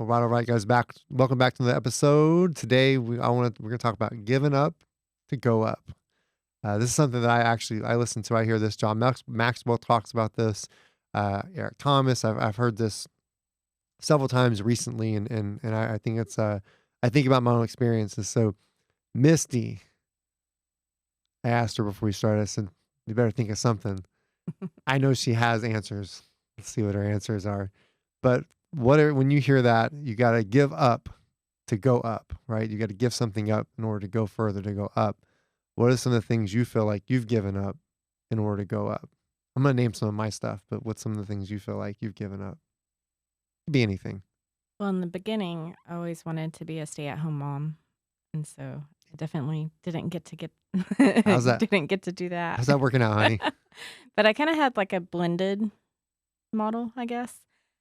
All right, guys. Welcome back to the episode. Today, we're gonna talk about giving up to go up. This is something that I listen to. I hear this. Maxwell talks about this. Eric Thomas. I've heard this several times recently, and I think I think about my own experiences. So, Misty, I asked her before we started. I said, "You better think of something." I know she has answers. Let's see what her answers are. But when you hear that, you got to give up to go up, right? You got to give something up in order to go further, to go up. What are some of the things you feel like you've given up in order to go up? I'm going to name some of my stuff, but what's some of the things you feel like you've given up? Could be anything. Well, in the beginning, I always wanted to be a stay-at-home mom, and so I definitely didn't get How's that? didn't get to do that. How's that working out, honey? But I kinda had, like, a blended model, I guess,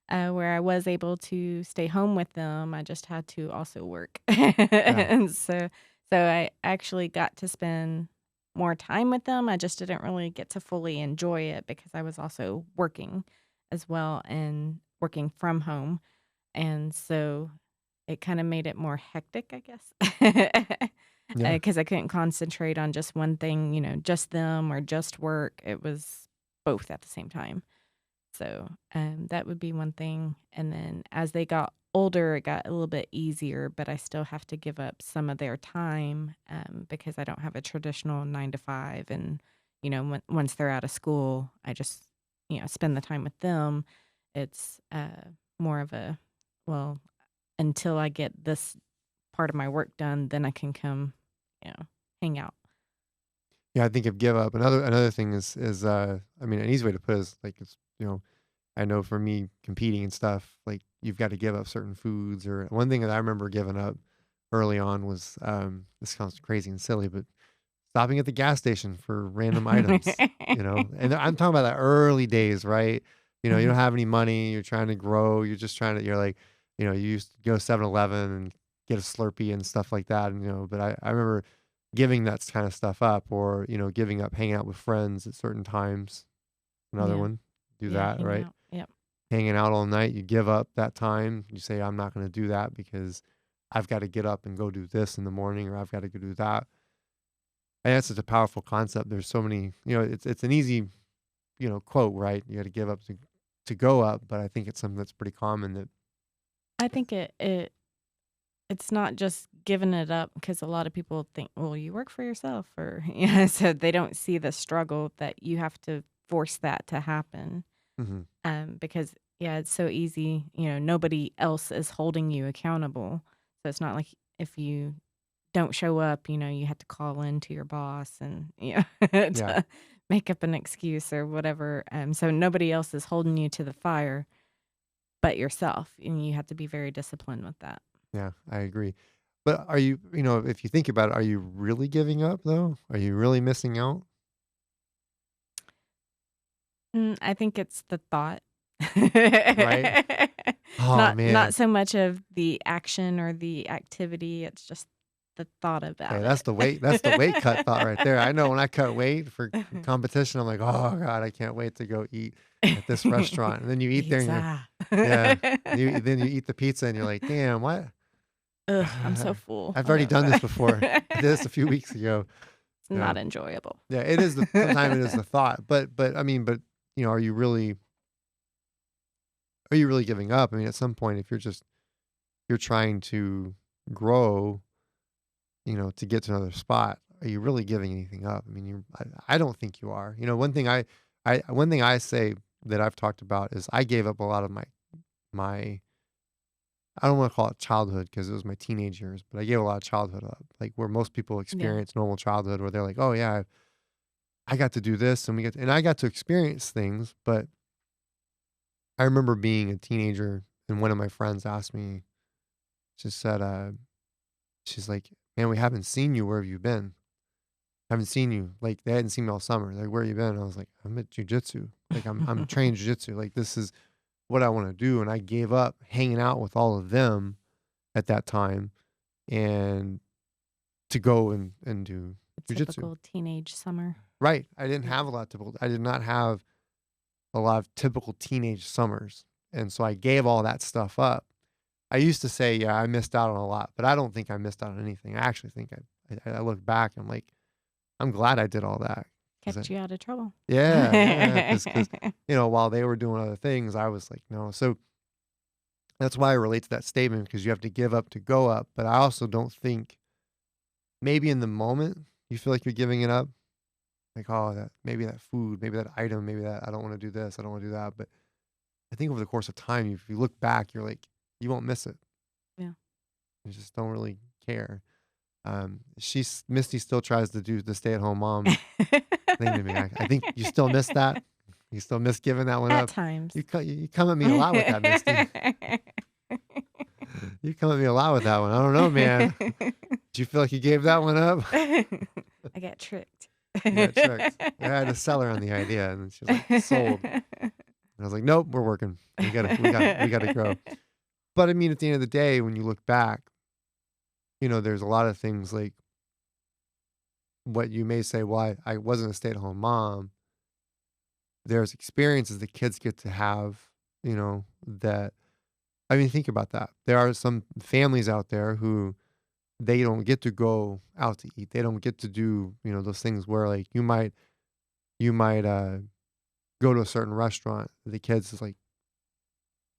where I was able to stay home with them, I just had to also work. Yeah. And so I actually got to spend more time with them, I just didn't really get to fully enjoy it because I was also working as well and working from home. And so it kinda made it more hectic, I guess, Yeah. because I couldn't concentrate on just one thing, just them or just work. It was both at the same time. So, that would be one thing, and then as they got older, it got a little bit easier, but I still have to give up some of their time, because I don't have a traditional 9 to 5, and, once they're out of school, I just, spend the time with them. It's, more of a, well, until I get this part of my work done, then I can come, you know, hang out. Yeah, I think of give up. Another thing is I mean, an easy way to put it is like I know for me competing and stuff, like you've got to give up certain foods. Or one thing that I remember giving up early on was this sounds crazy and silly, but stopping at the gas station for random items, and I'm talking about the early days, right? You don't Mhm. have any money, you're trying to grow, you're like, you used to go 7-Eleven and get a Slurpee and stuff like that. And, but I remember giving that kind of stuff up, or, giving up hanging out with friends at certain times. Another Yeah. one, do Yeah, that, hanging right? out. Yep. Hanging out all night, you give up that time. You say, I'm not going to do that because I've got to get up and go do this in the morning, or I've got to go do that. And that's such a powerful concept. There's so many, it's an easy, quote, right? You got to give up to go up, but I think it's something that's pretty common that I think it's not just giving it up because a lot of people think, "Well, you work for yourself," or so they don't see the struggle that you have to force that to happen. mhm, Because, yeah, it's so easy, nobody else is holding you accountable. So it's not like if you don't show up, you have to call in to your boss and, yeah, to make up an excuse or whatever. So nobody else is holding you to the fire but yourself, and you have to be very disciplined with that. yeah, I agree. But are you, if you think about it, are you really giving up though? Are you really missing out? I think it's the thought. Right? Oh Not man. so much of the action or the activity, it's just the thought Okay, about that's it. the weight cut thought right there. I know when I cut weight for competition, I'm like, oh God, I can't wait to go eat at this restaurant. And then you eat there and Pizza. yeah, then you eat the pizza and you're like, damn, what? Ugh, I'm so full. I've already done this before. I did this a few weeks ago. It's Yeah. not enjoyable. Yeah, it is sometimes it is the thought, but I mean, but are you really giving up? I mean, at some point, if you're trying to grow, to get to another spot, are you really giving anything up? I mean, I don't think you are. One thing I say that I've talked about is I gave up a lot of my I don't want to call it childhood because it was my teenage years, but I gave a lot of childhood up, like where most people Yeah. experience normal childhood, where they're like, oh yeah, I got to do this and I got to experience things, but I remember being a teenager and one of my friends asked me, she said, she's like, man, we haven't seen you. Where have you been? Haven't seen you. Like they hadn't seen me all summer. Like, where you been? I was like, I'm at jujitsu. Like I'm trained jujitsu. Like this is what I want to do. And I gave up hanging out with all of them at that time and to go and do A jujitsu. typical teenage summer. Right. I didn't Yeah. have a lot of typical I did not have a lot of typical teenage summers. And so I gave all that stuff up. I used to say, yeah, I missed out on a lot, but I don't think I missed out on anything. I actually think I look back, I'm like, I'm glad I did all that. 'Cause Kept you out of trouble. yeah, because while they were doing other things, I was like, no. So that's why I relate to that statement because you have to give up to go up. But I also don't think maybe in the moment you feel like you're giving it up. Like, oh, that food, maybe that item, maybe that I don't want to do this, I don't want to do that. But I think over the course of time, if you look back, you're like, you won't miss it. Yeah. You just don't really care. Misty still tries to do the stay-at-home mom thing to me. I think you still miss that. You still miss giving that one At up. times. You come at me a lot with that, Misty. You come at me a lot with that one. I don't know, man. Did you feel like you gave that one up? I got tricked. You got tricked. I had to sell her on the idea, and she's like, sold. And I was like, nope, we're working. We gotta grow. But I mean, at the end of the day, when you look back, there's a lot of things like what you may say, well, I wasn't a stay-at-home mom. There's experiences that kids get to have, that I mean, think about that. There are some families out there who they don't get to go out to eat. They don't get to do, those things where like you might go to a certain restaurant. The kids is like,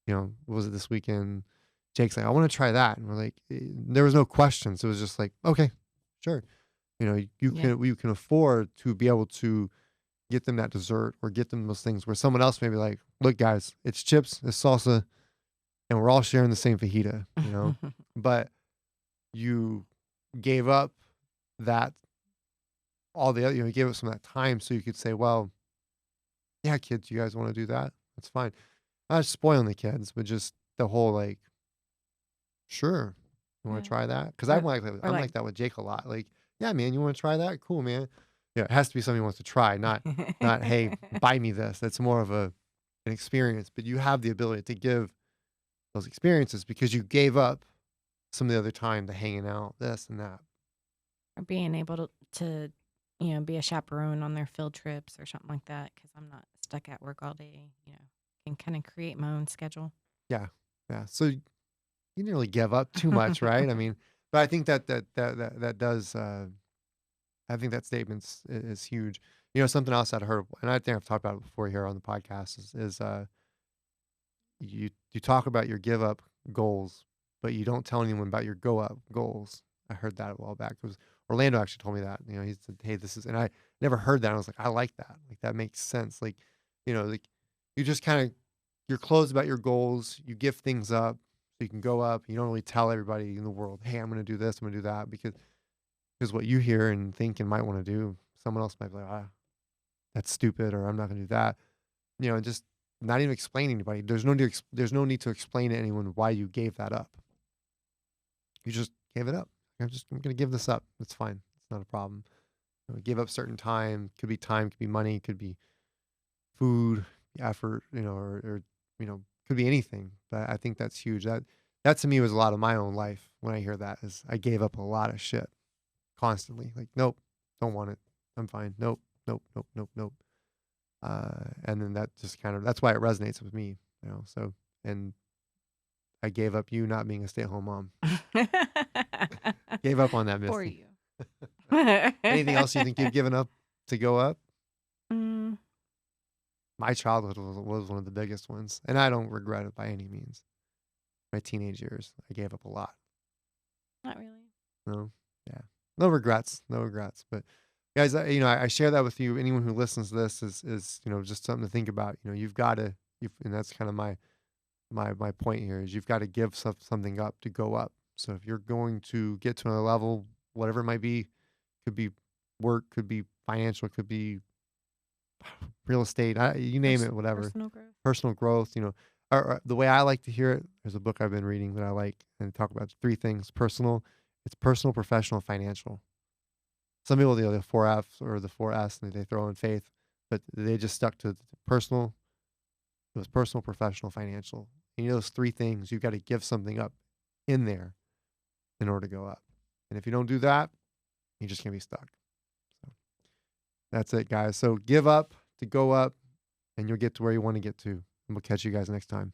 what was it this weekend? Jake's like, I want to try that. And we're like, there was no questions. It was just like, okay, sure. Yeah. You can afford to be able to get them that dessert or get them those things where someone else may be like, look, guys, it's chips, it's salsa, and we're all sharing the same fajita. But you gave up that all the other, you gave up some of that time so you could say, well, yeah, kids, you guys want to do that? That's fine. Not spoiling the kids, but just the whole like, sure, you want Yeah. to try that? Because Or I'm like like that with Jake a lot. Like, yeah, man, you want to try that? Cool, man. Yeah, it has to be something he wants to try, not hey, buy me this. That's more of an experience. But you have the ability to give those experiences because you gave up some of the other time to hanging out, this and that. or being able to be a chaperone on their field trips or something like that because I'm not stuck at work all day. Can kind of create my own schedule. Yeah, yeah. So you didn't really give up too much, right? I mean, but I think that does. I think that is huge. Something else I'd heard, and I think I've talked about it before here on the podcast is you talk about your give up goals, but you don't tell anyone about your go up goals. I heard that a while back. It was Orlando actually told me that. He said, "Hey, this is," and I never heard that. I was like, I like that. Like that makes sense. Like you just kind of you're closed about your goals. You give things up so you can go up. You don't really tell everybody in the world, "Hey, I'm going to do this. I'm going to do that," because what you hear and think and might want to do, someone else might be like, that's stupid, or I'm not going to do that. Just not even explaining to anybody. There's no need to explain to anyone why you gave that up. You just gave it up. I'm gonna give this up. It's fine. It's not a problem. Give up certain time, could be money, could be food, effort, or could be anything. But I think that's huge. That to me was a lot of my own life when I hear that is I gave up a lot of shit constantly. Like, nope, don't want it. I'm fine. Nope, nope, nope, nope, nope. And then that just that's why it resonates with me. So and I gave up you not being a stay-at-home mom. Gave up on that, For Misty. you. Anything else you think you've given up to go up? Mm, My childhood was one of the biggest ones, and I don't regret it by any means. My teenage years, I gave up a lot. not really. No, yeah, no regrets, no regrets. But guys, I share that with you. Anyone who listens to this is just something to think about. You've got to, and that's kind of my point here is you've got to give something up to go up. So if you're going to get to another level, whatever it might be, could be work, could be financial, could be real estate, you name it, whatever, Personal growth. personal growth. Or the way I like to hear it, there's a book I've been reading that I like, and talk about three things: it's personal, professional, financial. Some people, the 4 Fs or the 4S, and they throw in faith, but they just stuck to personal. It was personal, professional, financial. And those three things, you've got to give something up in there in order to go up. And if you don't do that, you're just going to be stuck. So that's it, guys. So give up to go up, and you'll get to where you want to get to. And we'll catch you guys next time.